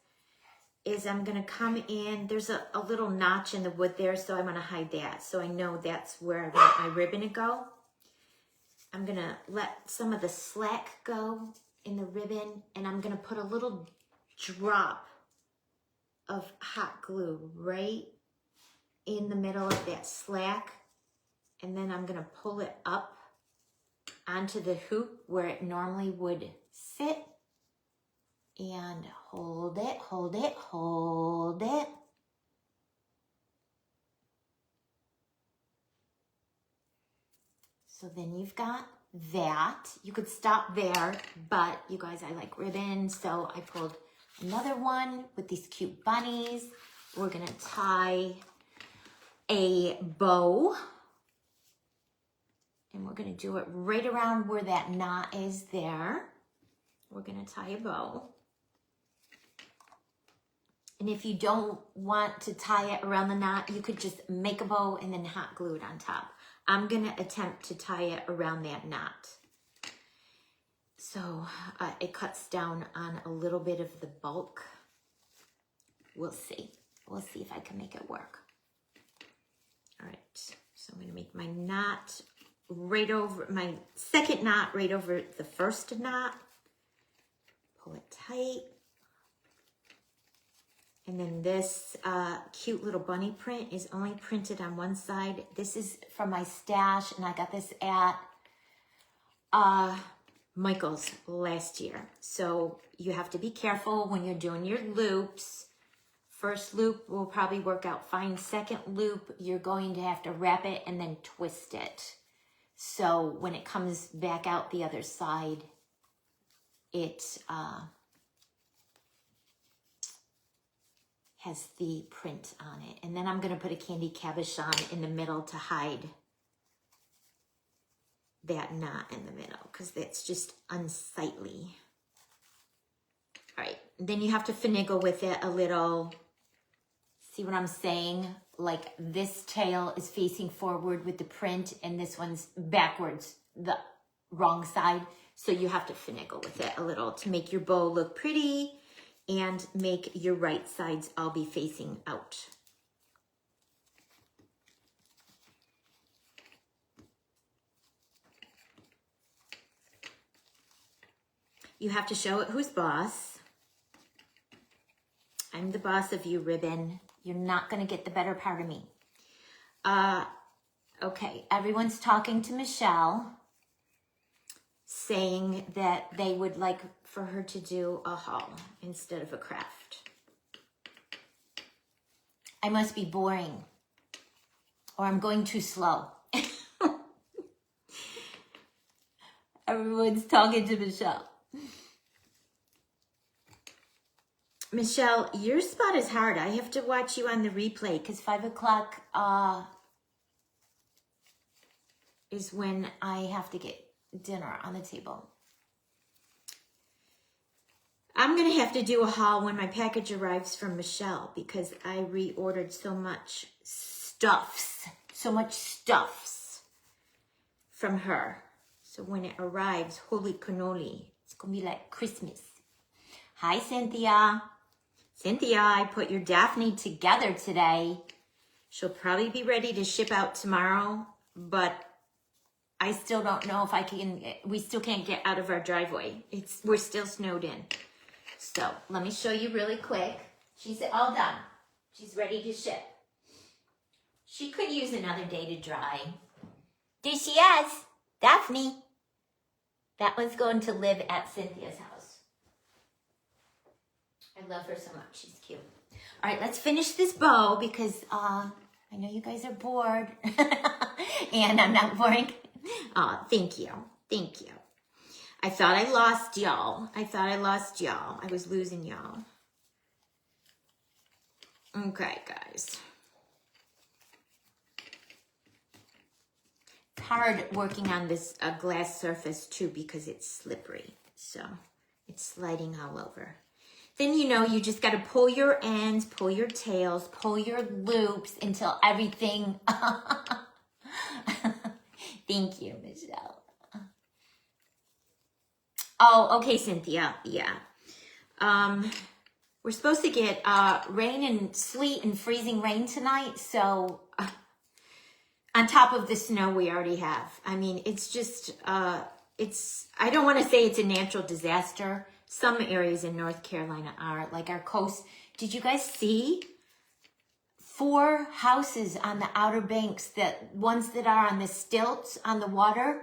is I'm gonna come in. There's a little notch in the wood there, so I'm gonna hide that. So I know that's where I want my ribbon to go. I'm gonna let some of the slack go in the ribbon, and I'm gonna put a little drop of hot glue right in the middle of that slack, and then I'm gonna pull it up onto the hoop where it normally would sit, and hold it, hold it, hold it. So then you've got that. You could stop there, but you guys, I like ribbon, so I pulled another one with these cute bunnies. We're gonna tie a bow, and we're gonna do it right around where that knot is there. We're gonna tie a bow. And if you don't want to tie it around the knot, you could just make a bow and then hot glue it on top. I'm gonna attempt to tie it around that knot. So it cuts down on a little bit of the bulk. We'll see. We'll see if I can make it work. All right, so I'm gonna make my knot right over, my second knot right over the first knot. Pull it tight. And then this cute little bunny print is only printed on one side. This is from my stash, and I got this at Michael's last year. So you have to be careful when you're doing your loops. First loop will probably work out fine. Second loop, you're going to have to wrap it and then twist it. So when it comes back out the other side, it has the print on it. And then I'm gonna put a candy cabochon in the middle to hide that knot in the middle, because that's just unsightly. All right, then you have to finagle with it a little. See what I'm saying? Like this tail is facing forward with the print, and this one's backwards, the wrong side. So you have to finagle with it a little to make your bow look pretty and make your right sides all be facing out. You have to show it who's boss. I'm the boss of you, ribbon. You're not gonna get the better part of me. Okay, everyone's talking to Michelle, saying that they would like for her to do a haul instead of a craft. I must be boring, or I'm going too slow. Everyone's talking to Michelle. Michelle, your spot is hard. I have to watch you on the replay because 5 o'clock is when I have to get dinner on the table. I'm going to have to do a haul when my package arrives from Michelle because I reordered so much stuffs from her. So when it arrives, holy cannoli, it's going to be like Christmas. Hi, Cynthia. Cynthia, I put your Daphne together today. She'll probably be ready to ship out tomorrow, but I still don't know if I can, we still can't get out of our driveway. We're still snowed in. So let me show you really quick. She's all done. She's ready to ship. She could use another day to dry. There she is, Daphne. That one's going to live at Cynthia's house. I love her so much. She's cute. All right, let's finish this bow because I know you guys are bored. And I'm not boring. Oh, thank you. Thank you. I thought I lost y'all. I was losing y'all. Okay, guys. It's hard working on this glass surface too because it's slippery. So it's sliding all over. Then, you know, you just got to pull your ends, pull your tails, pull your loops until everything... Thank you, Michelle. Oh, okay, Cynthia. Yeah. We're supposed to get rain and sleet and freezing rain tonight. So on top of the snow we already have. I mean, it's just, I don't want to say it's a natural disaster. Some areas in North Carolina are, like our coast. Did you guys see 4 houses on the Outer Banks, that ones that are on the stilts on the water,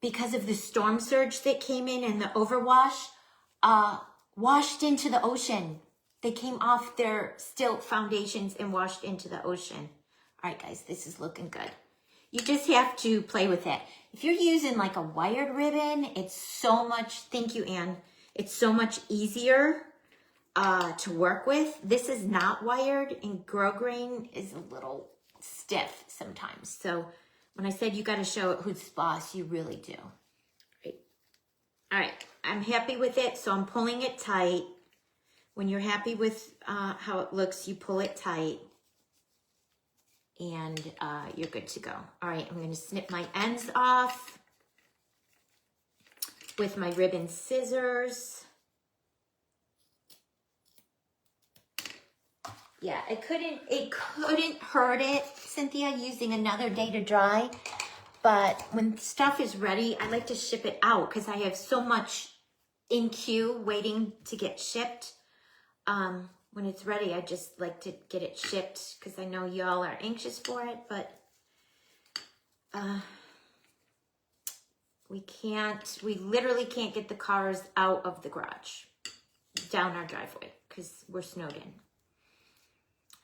because of the storm surge that came in and the overwash, washed into the ocean. They came off their stilt foundations and washed into the ocean. All right, guys, this is looking good. You just have to play with it. If you're using like a wired ribbon, it's so much, thank you, Anne. It's so much easier to work with. This is not wired, and grosgrain is a little stiff sometimes. So when I said you got to show it who's boss, you really do. Right. All right, I'm happy with it, so I'm pulling it tight. When you're happy with how it looks, you pull it tight, and you're good to go. All right, I'm going to snip my ends off with my ribbon scissors. Yeah, it couldn't hurt it, Cynthia, using another day to dry. But when stuff is ready, I like to ship it out because I have so much in queue waiting to get shipped. When it's ready, I just like to get it shipped because I know y'all are anxious for it, but we literally can't get the cars out of the garage, down our driveway, because we're snowed in.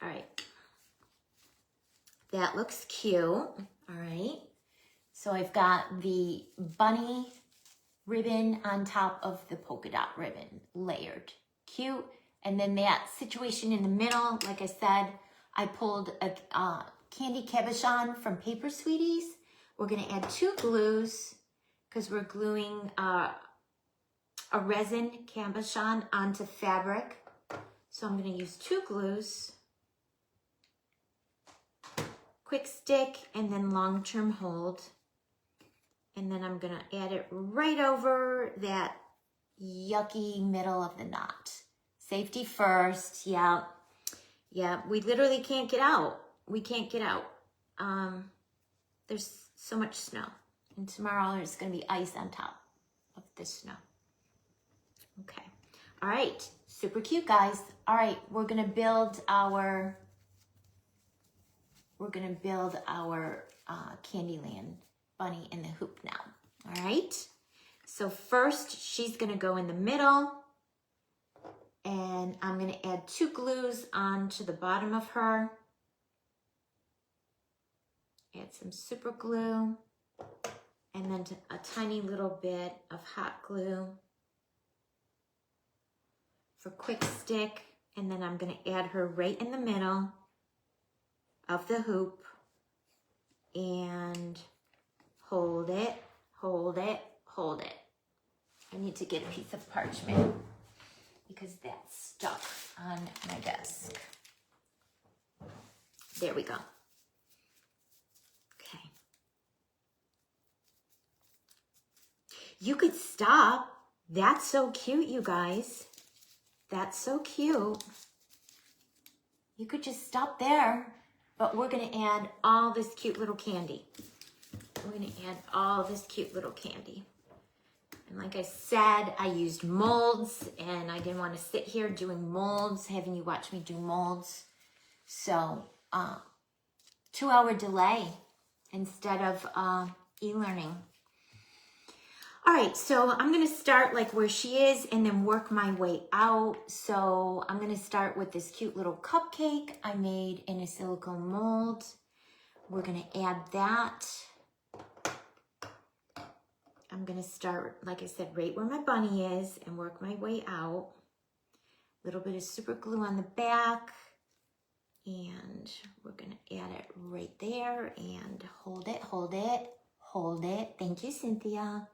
All right. That looks cute. All right. So I've got the bunny ribbon on top of the polka dot ribbon, layered. Cute. And then that situation in the middle, like I said, I pulled a candy cabochon from Paper Sweeties. We're going to add 2 glues because we're gluing a resin cabochon onto fabric. So I'm going to use 2 glues, quick stick, and then long-term hold. And then I'm going to add it right over that yucky middle of the knot. Safety first. Yeah. Yeah. We literally can't get out. We can't get out. There's so much snow. And tomorrow there's going to be ice on top of the snow. Okay. All right. Super cute, guys. All right. We're going to build our Candyland bunny in the hoop now. All right. So first she's going to go in the middle. And I'm going to add 2 glues onto the bottom of her. Add some super glue. And then a tiny little bit of hot glue for quick stick. And then I'm going to add her right in the middle of the hoop. And hold it, hold it, hold it. I need to get a piece of parchment because that's stuck on my desk. There we go. Okay. You could stop. That's so cute, you guys. That's so cute. You could just stop there, but we're going to add all this cute little candy. We're going gonna add all this cute little candy. And like I said, I used molds, and I didn't want to sit here doing molds, having you watch me do molds. So, 2-hour delay instead of e-learning. All right, so I'm gonna start like where she is and then work my way out. So I'm gonna start with this cute little cupcake I made in a silicone mold. We're gonna add that. I'm gonna start, like I said, right where my bunny is and work my way out. A little bit of super glue on the back. And we're gonna add it right there and hold it, hold it, hold it. Thank you, Cynthia.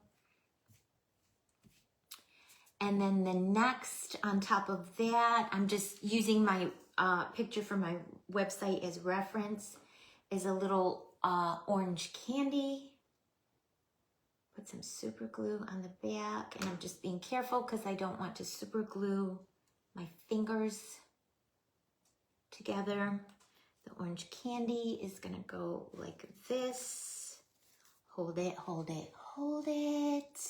And then the next, on top of that, I'm just using my picture from my website as reference, is a little orange candy. Put some super glue on the back, and I'm just being careful because I don't want to super glue my fingers together. The orange candy is gonna go like this. Hold it, hold it, hold it.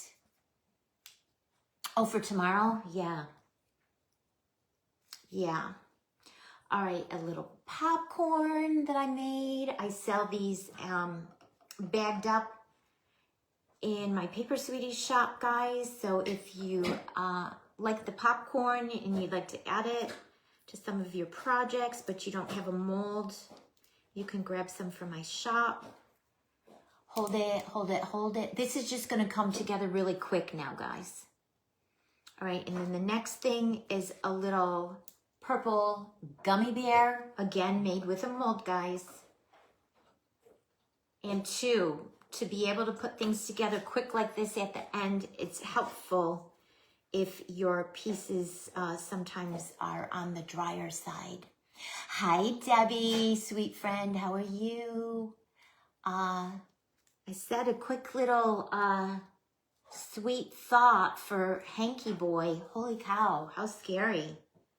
Oh, for tomorrow? Yeah. Yeah. All right, a little popcorn that I made. I sell these bagged up in my Paper Sweeties shop, guys. So if you like the popcorn and you'd like to add it to some of your projects, but you don't have a mold, you can grab some from my shop. Hold it, hold it, hold it. This is just gonna come together really quick now, guys. All right, and then the next thing is a little purple gummy bear, again, made with a mold, guys. And to be able to put things together quick like this at the end, it's helpful if your pieces sometimes are on the drier side. Hi, Debbie, sweet friend, how are you? I said a quick little sweet thought for Hanky Boy. Holy cow, how scary.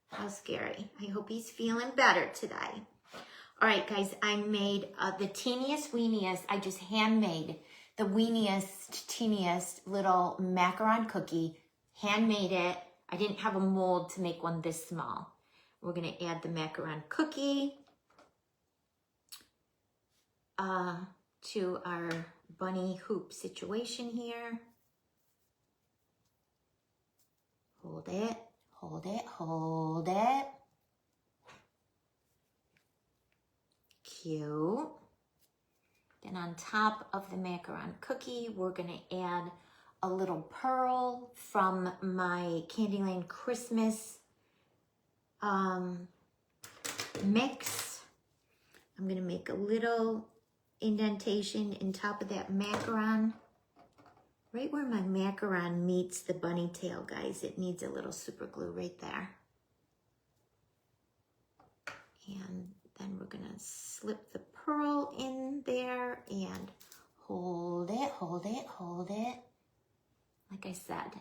How scary. I hope he's feeling better today. All right, guys, I made the teeniest, weeniest. I just handmade the weeniest, teeniest little macaron cookie. Handmade it. I didn't have a mold to make one this small. We're going to add the macaron cookie to our bunny hoop situation here. Hold it, hold it, hold it. Cute. Then on top of the macaron cookie, we're gonna add a little pearl from my Candyland Christmas mix. I'm gonna make a little indentation in top of that macaron. Right where my macaron meets the bunny tail, guys. It needs a little super glue right there. And then we're gonna slip the pearl in there and hold it, hold it, hold it. Like I said,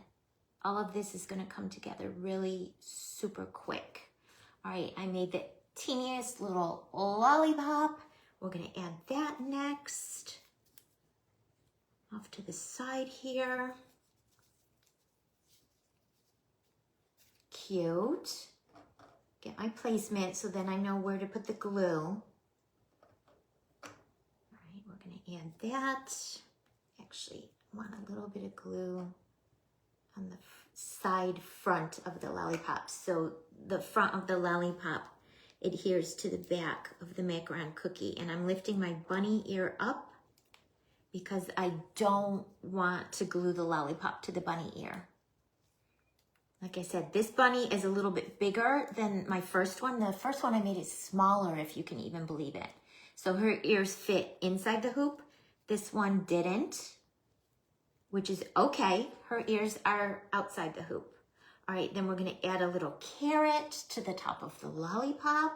all of this is gonna come together really super quick. All right, I made the teeniest little lollipop. We're gonna add that next. Off to the side here. Cute. Get my placement so then I know where to put the glue. All right, we're gonna add that. Actually, I want a little bit of glue on the side front of the lollipop. So the front of the lollipop adheres to the back of the macaron cookie. And I'm lifting my bunny ear up because I don't want to glue the lollipop to the bunny ear. Like I said, this bunny is a little bit bigger than my first one. The first one I made is smaller, if you can even believe it. So her ears fit inside the hoop. This one didn't, which is okay. Her ears are outside the hoop. All right, then we're gonna add a little carrot to the top of the lollipop.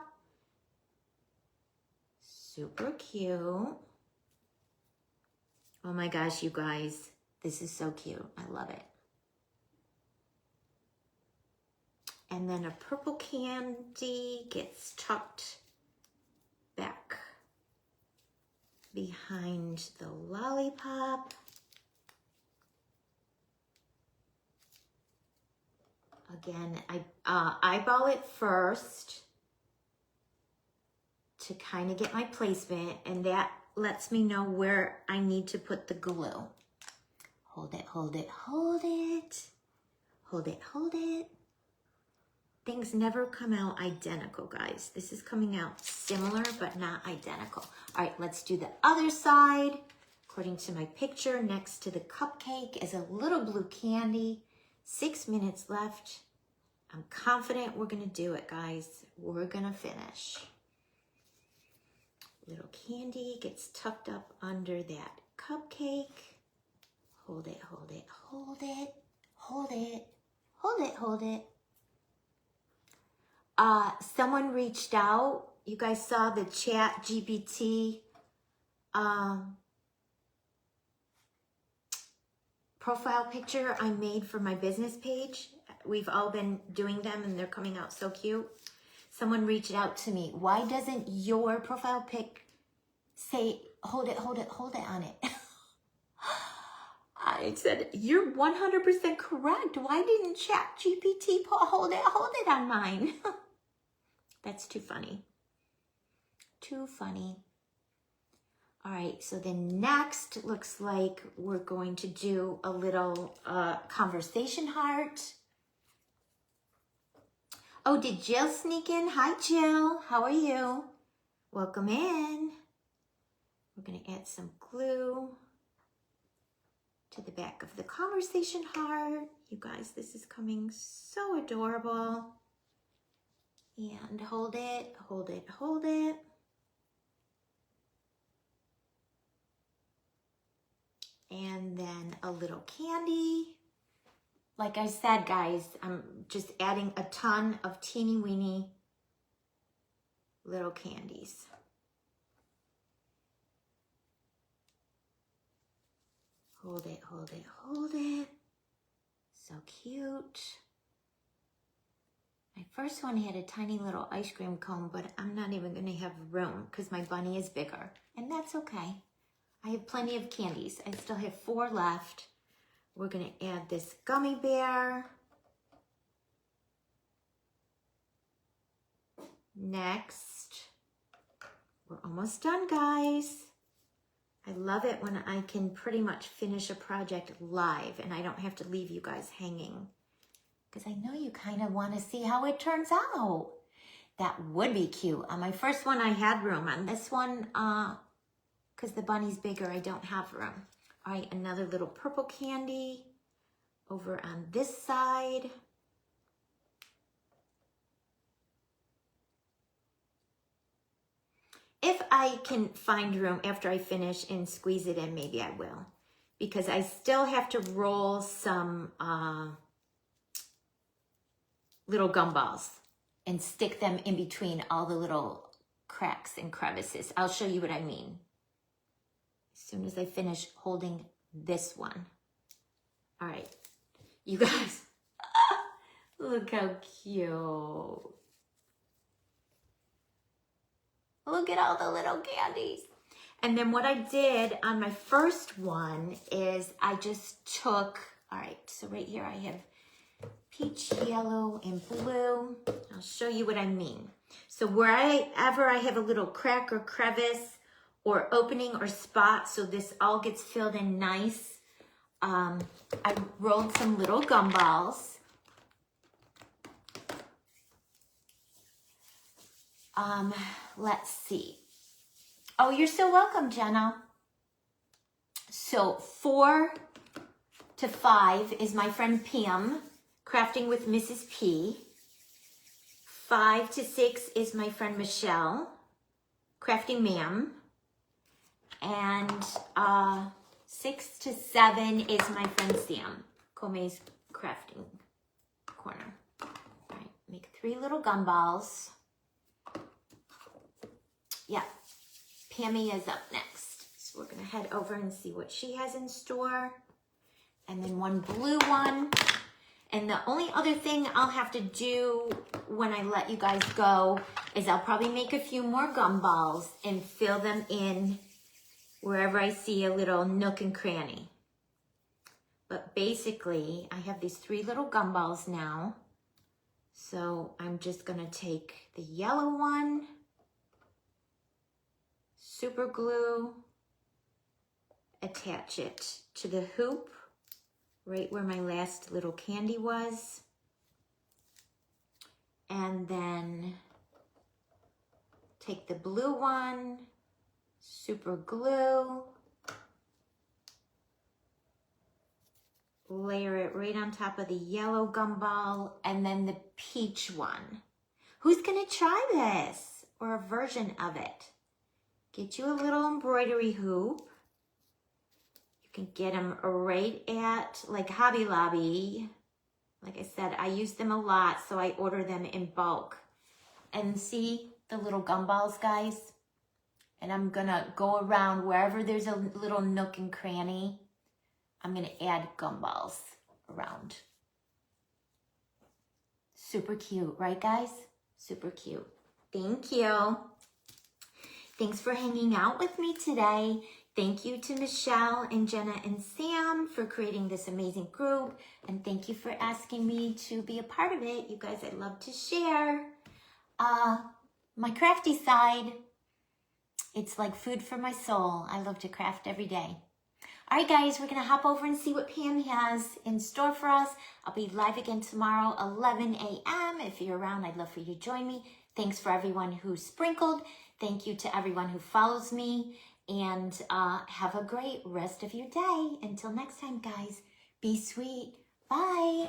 Super cute. Oh my gosh, you guys, this is so cute. I love it. And then a purple candy gets tucked back behind the lollipop. Again, I eyeball it first to kind of get my placement, and that lets me know where I need to put the glue. Hold it, hold it, hold it. Hold it, hold it. Things never come out identical, guys. This is coming out similar, but not identical. All right, let's do the other side. According to my picture, next to the cupcake is a little blue candy. 6 minutes left. I'm confident we're gonna do it, guys. We're gonna finish. Little candy gets tucked up under that cupcake. Hold it, hold it, hold it, hold it, hold it, hold it. Someone reached out. You guys saw the chat GPT profile picture I made for my business page. We've all been doing them and they're coming out so cute. Someone reached out to me. Why doesn't your profile pic say, hold it, hold it, hold it on it? I said, you're 100% correct. Why didn't chat GPT put hold it on mine? That's too funny. Too funny. All right, so then next looks like we're going to do a little conversation heart. Oh, did Jill sneak in? Hi, Jill. How are you? Welcome in. We're going to add some glue to the back of the conversation heart. You guys, this is coming so adorable. And hold it, hold it, hold it. And then a little candy. Like I said, guys, I'm just adding a ton of teeny weeny little candies. Hold it, hold it, hold it. So cute. My first one had a tiny little ice cream cone, but I'm not even going to have room because my bunny is bigger. And that's okay. I have plenty of candies. I still have 4 left. We're going to add this gummy bear. Next. We're almost done, guys. I love it when I can pretty much finish a project live and I don't have to leave you guys hanging. Because I know you kind of want to see how it turns out. That would be cute. On my first one, I had room. On this one, because the bunny's bigger, I don't have room. All right, another little purple candy over on this side. If I can find room after I finish and squeeze it in, maybe I will. Because I still have to roll some little gumballs and stick them in between all the little cracks and crevices. I'll show you what I mean as soon as I finish holding this one. All right, you guys, look how cute. Look at all the little candies. And then what I did on my first one is I just took, all right, so right here I have peach, yellow, and blue. I'll show you what I mean. So wherever I have a little crack or crevice or opening or spot, so this all gets filled in nice, I rolled some little gumballs. Let's see. Oh, you're so welcome, Jenna. So 4 to 5 is my friend Pam, Crafting with Mrs. P. 5 to 6 is my friend Michelle, Crafting Ma'am. And 6 to 7 is my friend Sam, Kome's Crafting Corner. All right, make 3 little gumballs. Yeah, Pammy is up next. So we're gonna head over and see what she has in store. And then 1 blue one. And the only other thing I'll have to do when I let you guys go is I'll probably make a few more gumballs and fill them in wherever I see a little nook and cranny. But basically, I have these 3 little gumballs now. So I'm just gonna take the yellow one, super glue, attach it to the hoop, right where my last little candy was. And then take the blue one, super glue, layer it right on top of the yellow gumball, and then the peach one. Who's gonna try this or a version of it? Get you a little embroidery hoop. You can get them right at like Hobby Lobby. Like I said, I use them a lot, so I order them in bulk. And see the little gumballs, guys? And I'm gonna go around wherever there's a little nook and cranny. I'm gonna add gumballs around. Super cute, right guys? Super cute. Thank you. Thanks for hanging out with me today. Thank you to Michelle and Jenna and Sam for creating this amazing group. And thank you for asking me to be a part of it. You guys, I love to share. My crafty side, it's like food for my soul. I love to craft every day. All right, guys, we're going to hop over and see what Pam has in store for us. I'll be live again tomorrow, 11 a.m. If you're around, I'd love for you to join me. Thanks for everyone who sprinkled. Thank you to everyone who follows me. And have a great rest of your day. Until next time, guys, be sweet. Bye.